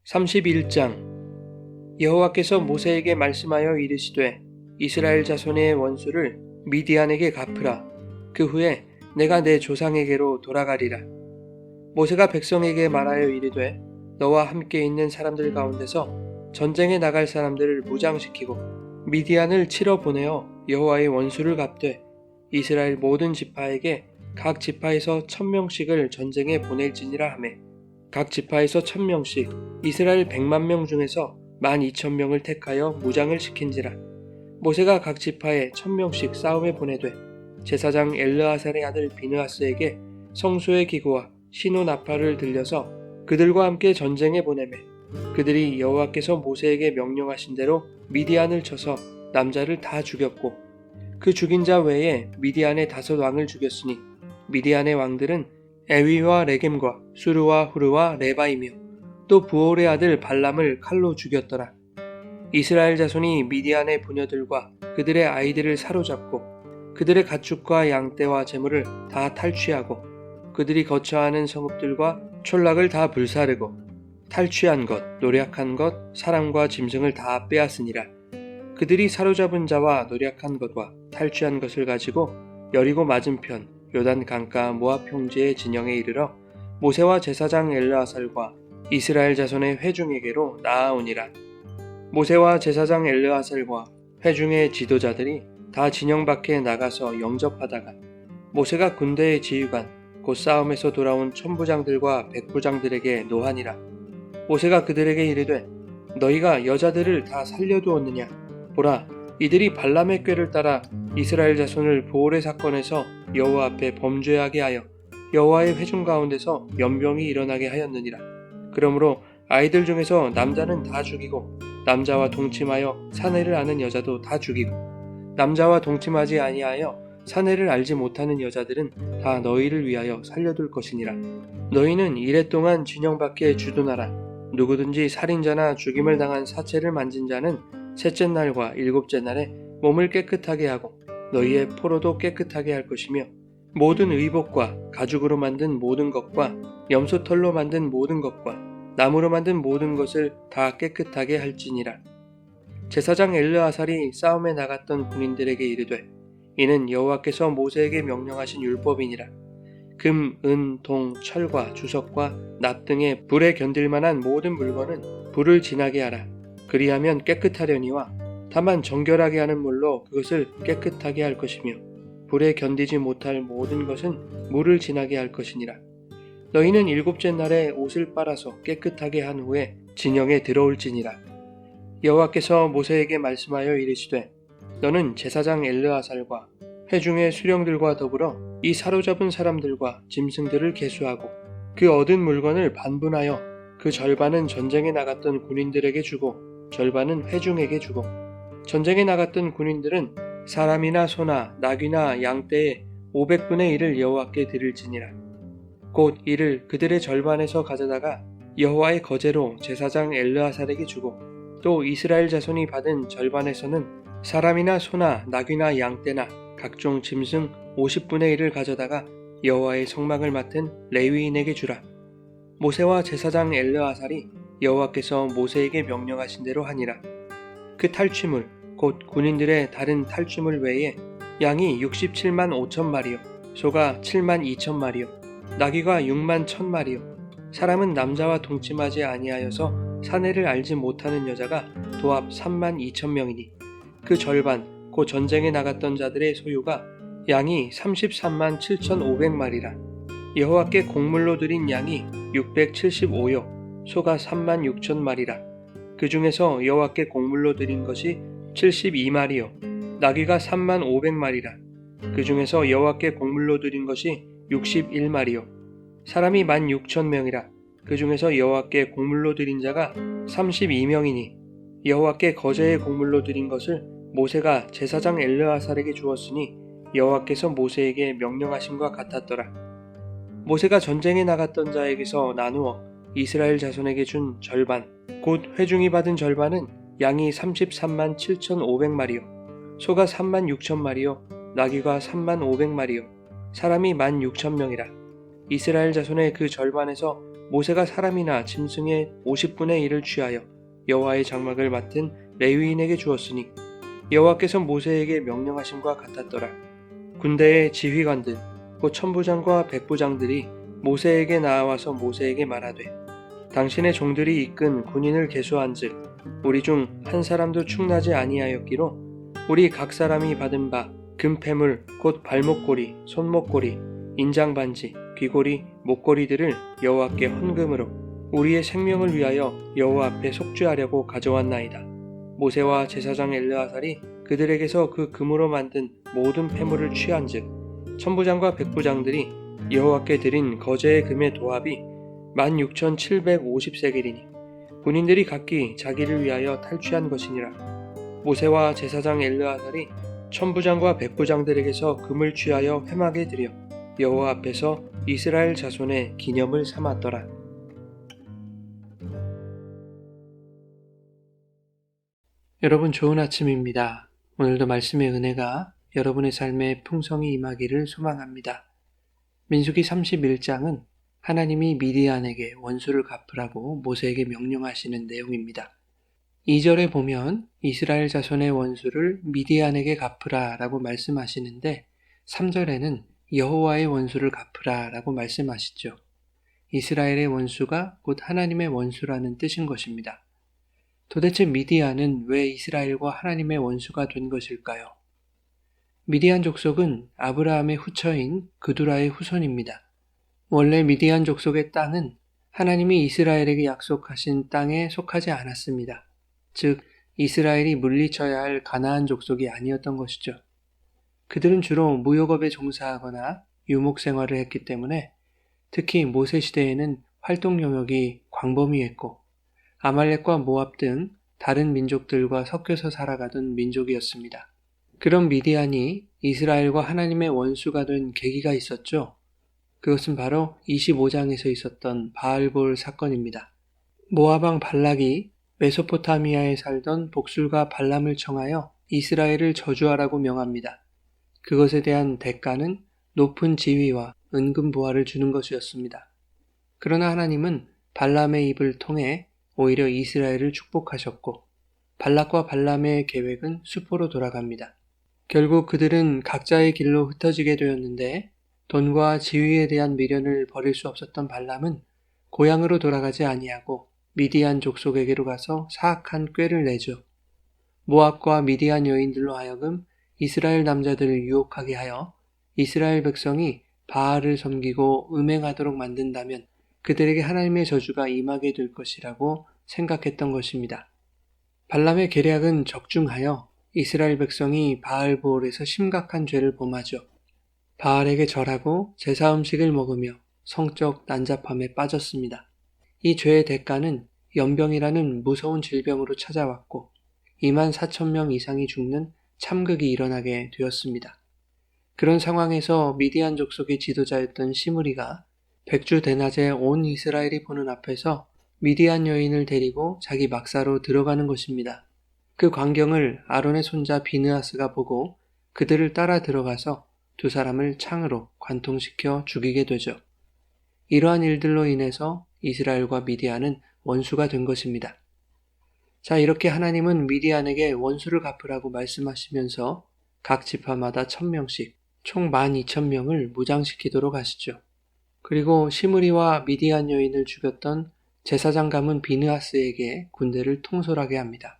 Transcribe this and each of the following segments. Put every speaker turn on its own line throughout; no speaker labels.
31장. 여호와께서 모세에게 말씀하여 이르시되 이스라엘 자손의 원수를 미디안에게 갚으라. 그 후에 내가 내 조상에게로 돌아가리라. 모세가 백성에게 말하여 이르되 너와 함께 있는 사람들 가운데서 전쟁에 나갈 사람들을 무장시키고 미디안을 치러 보내어 여호와의 원수를 갚되 이스라엘 모든 지파에게 각 지파에서 1000명씩을 전쟁에 보낼지니라 하매 각 지파에서 1000명씩 이스라엘 100만 중에서 12,000명을 택하여 무장을 시킨지라. 모세가 각 지파에 1000명씩 싸움에 보내되 제사장 엘르아살의 아들 비느하스에게 성소의 기구와 시노 나팔을 들려서 그들과 함께 전쟁에 보내매 그들이 여호와께서 모세에게 명령하신 대로 미디안을 쳐서 남자를 다 죽였고 그 죽인 자 외에 미디안의 5 왕을 죽였으니 미디안의 왕들은 에위와 레겜과 수르와 후르와 레바이며 또 부올의 아들 발람을 칼로 죽였더라. 이스라엘 자손이 미디안의 부녀들과 그들의 아이들을 사로잡고 그들의 가축과 양떼와 재물을 다 탈취하고 그들이 거처하는 성읍들과 촌락을 다 불사르고 탈취한 것, 노략한 것, 사람과 짐승을 다 빼앗으니라. 그들이 사로잡은 자와 노략한 것과 탈취한 것을 가지고 여리고 맞은편 요단 강가 모압 평지의 진영에 이르러 모세와 제사장 엘르아살과 이스라엘 자손의 회중에게로 나아오니라. 모세와 제사장 엘르아살과 회중의 지도자들이 다 진영 밖에 나가서 영접하다가 모세가 군대의 지휘관 곧 싸움에서 돌아온 천부장들과 백부장들에게 노하니라. 모세가 그들에게 이르되 너희가 여자들을 다 살려두었느냐? 보라, 이들이 발람의 꾀를 따라 이스라엘 자손을 부올의 사건에서 여호와 앞에 범죄하게 하여 여호와의 회중 가운데서 연병이 일어나게 하였느니라. 그러므로 아이들 중에서 남자는 다 죽이고 남자와 동침하여 사내를 아는 여자도 다 죽이고 남자와 동침하지 아니하여 사내를 알지 못하는 여자들은 다 너희를 위하여 살려둘 것이니라. 너희는 이레 동안 진영 밖에 주둔하라. 누구든지 살인자나 죽임을 당한 사체를 만진 자는 셋째 날과 일곱째 날에 몸을 깨끗하게 하고 너희의 포로도 깨끗하게 할 것이며 모든 의복과 가죽으로 만든 모든 것과 염소털로 만든 모든 것과 나무로 만든 모든 것을 다 깨끗하게 할지니라. 제사장 엘르아살이 싸움에 나갔던 군인들에게 이르되 이는 여호와께서 모세에게 명령하신 율법이니라. 금, 은, 동, 철과 주석과 납 등의 불에 견딜 만한 모든 물건은 불을 지나게 하라. 그리하면 깨끗하려니와 다만 정결하게 하는 물로 그것을 깨끗하게 할 것이며 불에 견디지 못할 모든 것은 물을 지나게 할 것이니라. 너희는 일곱째 날에 옷을 빨아서 깨끗하게 한 후에 진영에 들어올지니라. 여호와께서 모세에게 말씀하여 이르시되 너는 제사장 엘르아살과 회중의 수령들과 더불어 이 사로잡은 사람들과 짐승들을 계수하고 그 얻은 물건을 반분하여 그 절반은 전쟁에 나갔던 군인들에게 주고 절반은 회중에게 주고 전쟁에 나갔던 군인들은 사람이나 소나 나귀나 양떼의 500분의 1을 여호와께 드릴지니라. 곧 이를 그들의 절반에서 가져다가 여호와의 거제로 제사장 엘르아살에게 주고 또 이스라엘 자손이 받은 절반에서는 사람이나 소나 나귀나 양떼나 각종 짐승 50분의 1을 가져다가 여호와의 성막을 맡은 레위인에게 주라. 모세와 제사장 엘르아살이 여호와께서 모세에게 명령하신 대로 하니라. 그 탈취물 곧 군인들의 다른 탈취물 외에 양이 67만 5천 마리요 소가 7만 2천 마리요 나귀가 6만 1천 마리요 사람은 남자와 동침하지 아니하여서 사내를 알지 못하는 여자가 도합 3만 2천 명이니 그 절반 곧 전쟁에 나갔던 자들의 소유가 양이 33만 7,500마리라. 여호와께 곡물로 드린 양이 675요 소가 3만 6천 마리라. 그 중에서 여호와께 곡물로 드린 것이 72마리요 나귀가 3만 500마리라. 그 중에서 여호와께 곡물로 드린 것이 61마리요 사람이 16,000명이라. 그 중에서 여호와께 곡물로 드린 자가 32명이니 여호와께 거제의 곡물로 드린 것을 모세가 제사장 엘르아살에게 주었으니 여호와께서 모세에게 명령하심과 같았더라. 모세가 전쟁에 나갔던 자에게서 나누어 이스라엘 자손에게 준 절반 곧 회중이 받은 절반은 양이 33만 7,500마리요 소가 3만 6천 마리요 나귀가 3만 500마리요 사람이 16,000명이라. 이스라엘 자손의 그 절반에서 모세가 사람이나 짐승의 50분의 1을 취하여 여호와의 장막을 맡은 레위인에게 주었으니 여호와께서 모세에게 명령하심과 같았더라. 군대의 지휘관들 곧 천부장과 백부장들이 모세에게 나와서 모세에게 말하되 당신의 종들이 이끈 군인을 계수한즉 우리 중 한 사람도 충나지 아니하였기로 우리 각 사람이 받은 바 금패물 곧 발목고리, 손목고리, 인장반지, 귀고리, 목고리들을 여호와께 헌금으로 우리의 생명을 위하여 여호와 앞에 속죄하려고 가져왔나이다. 모세와 제사장 엘르아살이 그들에게서 그 금으로 만든 모든 패물을 취한즉 천부장과 백부장들이 여호와께 드린 거제의 금의 도합이 16,750세겔이니 군인들이 각기 자기를 위하여 탈취한 것이니라. 모세와 제사장 엘르아살이 천부장과 백부장들에게서 금을 취하여 회막에 들여 여호와 앞에서 이스라엘 자손의 기념을 삼았더라. 여러분 좋은 아침입니다. 오늘도 말씀의 은혜가 여러분의 삶에 풍성히 임하기를 소망합니다. 민수기 31장은 하나님이 미디안에게 원수를 갚으라고 모세에게 명령하시는 내용입니다. 2절에 보면 이스라엘 자손의 원수를 미디안에게 갚으라 라고 말씀하시는데 3절에는 여호와의 원수를 갚으라 라고 말씀하시죠. 이스라엘의 원수가 곧 하나님의 원수라는 뜻인 것입니다. 도대체 미디안은 왜 이스라엘과 하나님의 원수가 된 것일까요? 미디안 족속은 아브라함의 후처인 그두라의 후손입니다. 원래 미디안 족속의 땅은 하나님이 이스라엘에게 약속하신 땅에 속하지 않았습니다. 즉 이스라엘이 물리쳐야 할 가나안 족속이 아니었던 것이죠. 그들은 주로 무역업에 종사하거나 유목 생활을 했기 때문에 특히 모세 시대에는 활동 영역이 광범위했고 아말렉과 모압 등 다른 민족들과 섞여서 살아가던 민족이었습니다. 그런 미디안이 이스라엘과 하나님의 원수가 된 계기가 있었죠. 그것은 바로 25장에서 있었던 바알볼 사건입니다. 모압 왕 발락이 메소포타미아에 살던 복술가 발람을 청하여 이스라엘을 저주하라고 명합니다. 그것에 대한 대가는 높은 지위와 은근 보화를 주는 것이었습니다. 그러나 하나님은 발람의 입을 통해 오히려 이스라엘을 축복하셨고 발락과 발람의 계획은 수포로 돌아갑니다. 결국 그들은 각자의 길로 흩어지게 되었는데 돈과 지위에 대한 미련을 버릴 수 없었던 발람은 고향으로 돌아가지 아니하고 미디안 족속에게로 가서 사악한 꾀를 내죠. 모압과 미디안 여인들로 하여금 이스라엘 남자들을 유혹하게 하여 이스라엘 백성이 바알을 섬기고 음행하도록 만든다면 그들에게 하나님의 저주가 임하게 될 것이라고 생각했던 것입니다. 발람의 계략은 적중하여 이스라엘 백성이 바알보올에서 심각한 죄를 범하죠. 바알에게 절하고 제사 음식을 먹으며 성적 난잡함에 빠졌습니다. 이 죄의 대가는 연병이라는 무서운 질병으로 찾아왔고 24,000명 이상이 죽는 참극이 일어나게 되었습니다. 그런 상황에서 미디안 족속의 지도자였던 시므리가 백주 대낮에 온 이스라엘이 보는 앞에서 미디안 여인을 데리고 자기 막사로 들어가는 것입니다. 그 광경을 아론의 손자 비느하스가 보고 그들을 따라 들어가서 두 사람을 창으로 관통시켜 죽이게 되죠. 이러한 일들로 인해서 이스라엘과 미디안은 원수가 된 것입니다. 자, 이렇게 하나님은 미디안에게 원수를 갚으라고 말씀하시면서 각 지파마다 1,000명씩 총 12,000명을 무장시키도록 하시죠. 그리고 시므리와 미디안 여인을 죽였던 제사장 가문 비느하스에게 군대를 통솔하게 합니다.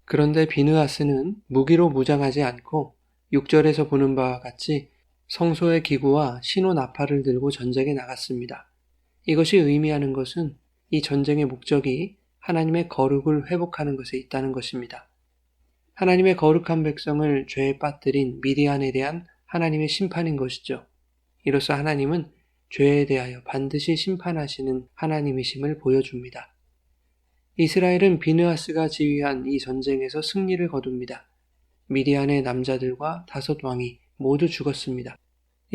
그런데 비느하스는 무기로 무장하지 않고 6절에서 보는 바와 같이 성소의 기구와 신호 나팔을 들고 전쟁에 나갔습니다. 이것이 의미하는 것은 이 전쟁의 목적이 하나님의 거룩을 회복하는 것에 있다는 것입니다. 하나님의 거룩한 백성을 죄에 빠뜨린 미디안에 대한 하나님의 심판인 것이죠. 이로써 하나님은 죄에 대하여 반드시 심판하시는 하나님이심을 보여줍니다. 이스라엘은 비느하스가 지휘한 이 전쟁에서 승리를 거둡니다. 미디안의 남자들과 5왕이 모두 죽었습니다.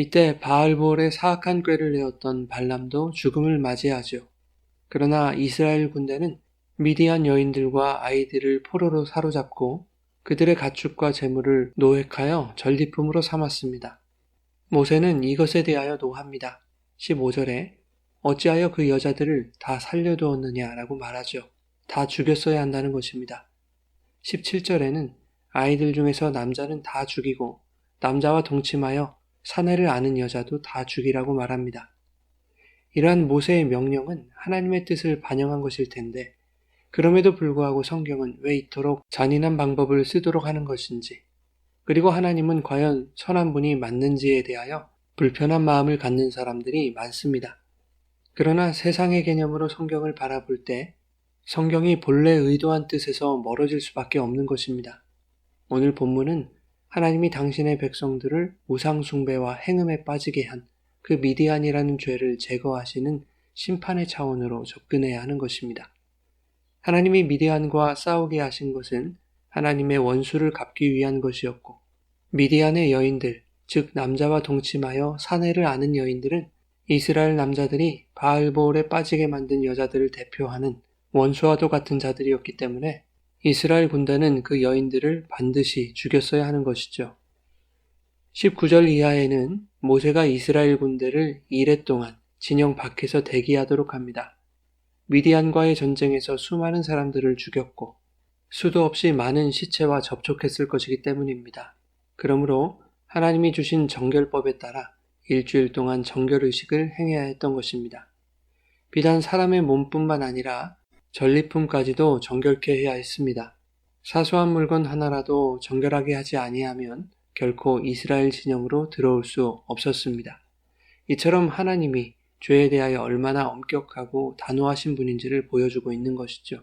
이때 바알볼의 사악한 꾀를 내었던 발람도 죽음을 맞이하죠. 그러나 이스라엘 군대는 미디안 여인들과 아이들을 포로로 사로잡고 그들의 가축과 재물을 노획하여 전리품으로 삼았습니다. 모세는 이것에 대하여 노합니다. 15절에 어찌하여 그 여자들을 다 살려두었느냐라고 말하죠. 다 죽였어야 한다는 것입니다. 17절에는 아이들 중에서 남자는 다 죽이고 남자와 동침하여 사내를 아는 여자도 다 죽이라고 말합니다. 이러한 모세의 명령은 하나님의 뜻을 반영한 것일 텐데 그럼에도 불구하고 성경은 왜 이토록 잔인한 방법을 쓰도록 하는 것인지, 그리고 하나님은 과연 선한 분이 맞는지에 대하여 불편한 마음을 갖는 사람들이 많습니다. 그러나 세상의 개념으로 성경을 바라볼 때 성경이 본래 의도한 뜻에서 멀어질 수밖에 없는 것입니다. 오늘 본문은 하나님이 당신의 백성들을 우상 숭배와 행음에 빠지게 한 그 미디안이라는 죄를 제거하시는 심판의 차원으로 접근해야 하는 것입니다. 하나님이 미디안과 싸우게 하신 것은 하나님의 원수를 갚기 위한 것이었고, 미디안의 여인들, 즉 남자와 동침하여 사내를 아는 여인들은 이스라엘 남자들이 바알보올에 빠지게 만든 여자들을 대표하는 원수와도 같은 자들이었기 때문에 이스라엘 군대는 그 여인들을 반드시 죽였어야 하는 것이죠. 19절 이하에는 모세가 이스라엘 군대를 이레 동안 진영 밖에서 대기하도록 합니다. 미디안과의 전쟁에서 수많은 사람들을 죽였고 수도 없이 많은 시체와 접촉했을 것이기 때문입니다. 그러므로 하나님이 주신 정결법에 따라 일주일 동안 정결의식을 행해야 했던 것입니다. 비단 사람의 몸뿐만 아니라 전리품까지도 정결케 해야 했습니다. 사소한 물건 하나라도 정결하게 하지 아니하면 결코 이스라엘 진영으로 들어올 수 없었습니다. 이처럼 하나님이 죄에 대하여 얼마나 엄격하고 단호하신 분인지를 보여주고 있는 것이죠.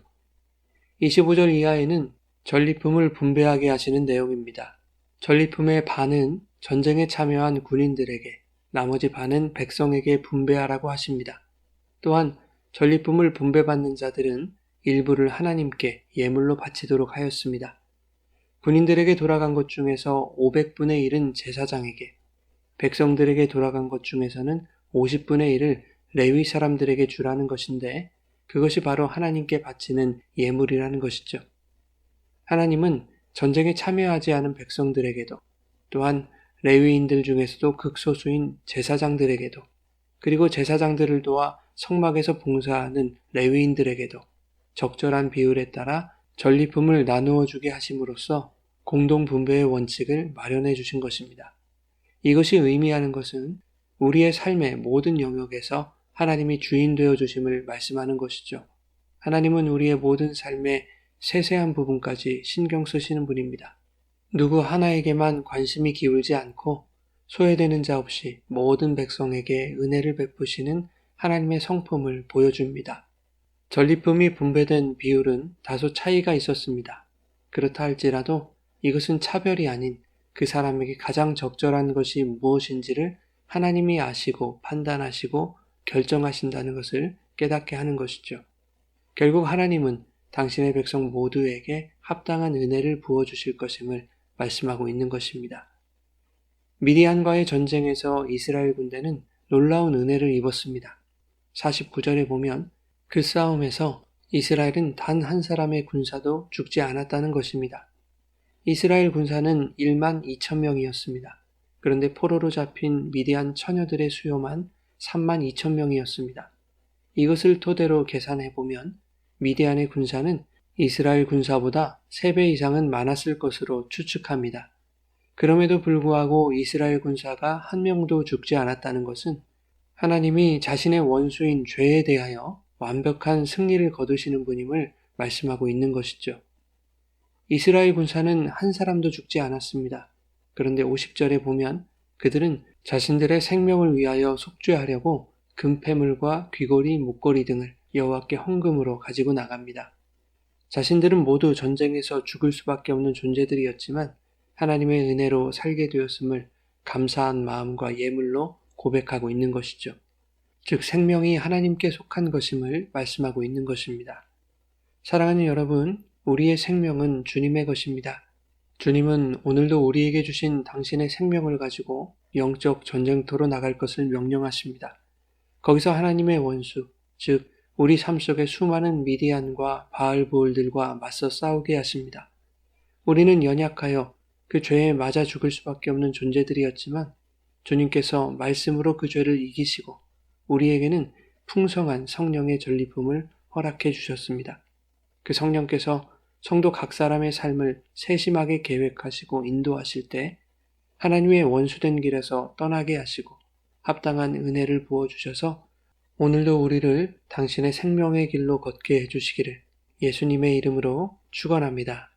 25절 이하에는 전리품을 분배하게 하시는 내용입니다. 전리품의 반은 전쟁에 참여한 군인들에게, 나머지 반은 백성에게 분배하라고 하십니다. 또한 전리품을 분배받는 자들은 일부를 하나님께 예물로 바치도록 하였습니다. 군인들에게 돌아간 것 중에서 500분의 1은 제사장에게, 백성들에게 돌아간 것 중에서는 50분의 1을 레위 사람들에게 주라는 것인데 그것이 바로 하나님께 바치는 예물이라는 것이죠. 하나님은 전쟁에 참여하지 않은 백성들에게도, 또한 레위인들 중에서도 극소수인 제사장들에게도, 그리고 제사장들을 도와 성막에서 봉사하는 레위인들에게도 적절한 비율에 따라 전리품을 나누어 주게 하심으로써 공동분배의 원칙을 마련해 주신 것입니다. 이것이 의미하는 것은 우리의 삶의 모든 영역에서 하나님이 주인 되어 주심을 말씀하는 것이죠. 하나님은 우리의 모든 삶의 세세한 부분까지 신경 쓰시는 분입니다. 누구 하나에게만 관심이 기울지 않고 소외되는 자 없이 모든 백성에게 은혜를 베푸시는 하나님의 성품을 보여줍니다. 전리품이 분배된 비율은 다소 차이가 있었습니다. 그렇다 할지라도 이것은 차별이 아닌 그 사람에게 가장 적절한 것이 무엇인지를 하나님이 아시고 판단하시고 결정하신다는 것을 깨닫게 하는 것이죠. 결국 하나님은 당신의 백성 모두에게 합당한 은혜를 부어주실 것임을 말씀하고 있는 것입니다. 미디안과의 전쟁에서 이스라엘 군대는 놀라운 은혜를 입었습니다. 49절에 보면 그 싸움에서 이스라엘은 단 한 사람의 군사도 죽지 않았다는 것입니다. 이스라엘 군사는 1만 2천 명이었습니다. 그런데 포로로 잡힌 미디안 처녀들의 수요만 3만 2천 명이었습니다. 이것을 토대로 계산해보면 미디안의 군사는 이스라엘 군사보다 3배 이상은 많았을 것으로 추측합니다. 그럼에도 불구하고 이스라엘 군사가 한 명도 죽지 않았다는 것은 하나님이 자신의 원수인 죄에 대하여 완벽한 승리를 거두시는 분임을 말씀하고 있는 것이죠. 이스라엘 군사는 한 사람도 죽지 않았습니다. 그런데 50절에 보면 그들은 자신들의 생명을 위하여 속죄하려고 금패물과 귀걸이, 목걸이 등을 여호와께 헌금으로 가지고 나갑니다. 자신들은 모두 전쟁에서 죽을 수밖에 없는 존재들이었지만 하나님의 은혜로 살게 되었음을 감사한 마음과 예물로 고백하고 있는 것이죠. 즉 생명이 하나님께 속한 것임을 말씀하고 있는 것입니다. 사랑하는 여러분, 우리의 생명은 주님의 것입니다. 주님은 오늘도 우리에게 주신 당신의 생명을 가지고 영적 전쟁터로 나갈 것을 명령하십니다. 거기서 하나님의 원수, 즉 우리 삶 속의 수많은 미디안과 바알보올들과 맞서 싸우게 하십니다. 우리는 연약하여 그 죄에 맞아 죽을 수밖에 없는 존재들이었지만 주님께서 말씀으로 그 죄를 이기시고 우리에게는 풍성한 성령의 전리품을 허락해 주셨습니다. 그 성령께서 성도 각 사람의 삶을 세심하게 계획하시고 인도하실 때 하나님의 원수된 길에서 떠나게 하시고 합당한 은혜를 부어주셔서 오늘도 우리를 당신의 생명의 길로 걷게 해주시기를 예수님의 이름으로 축원합니다.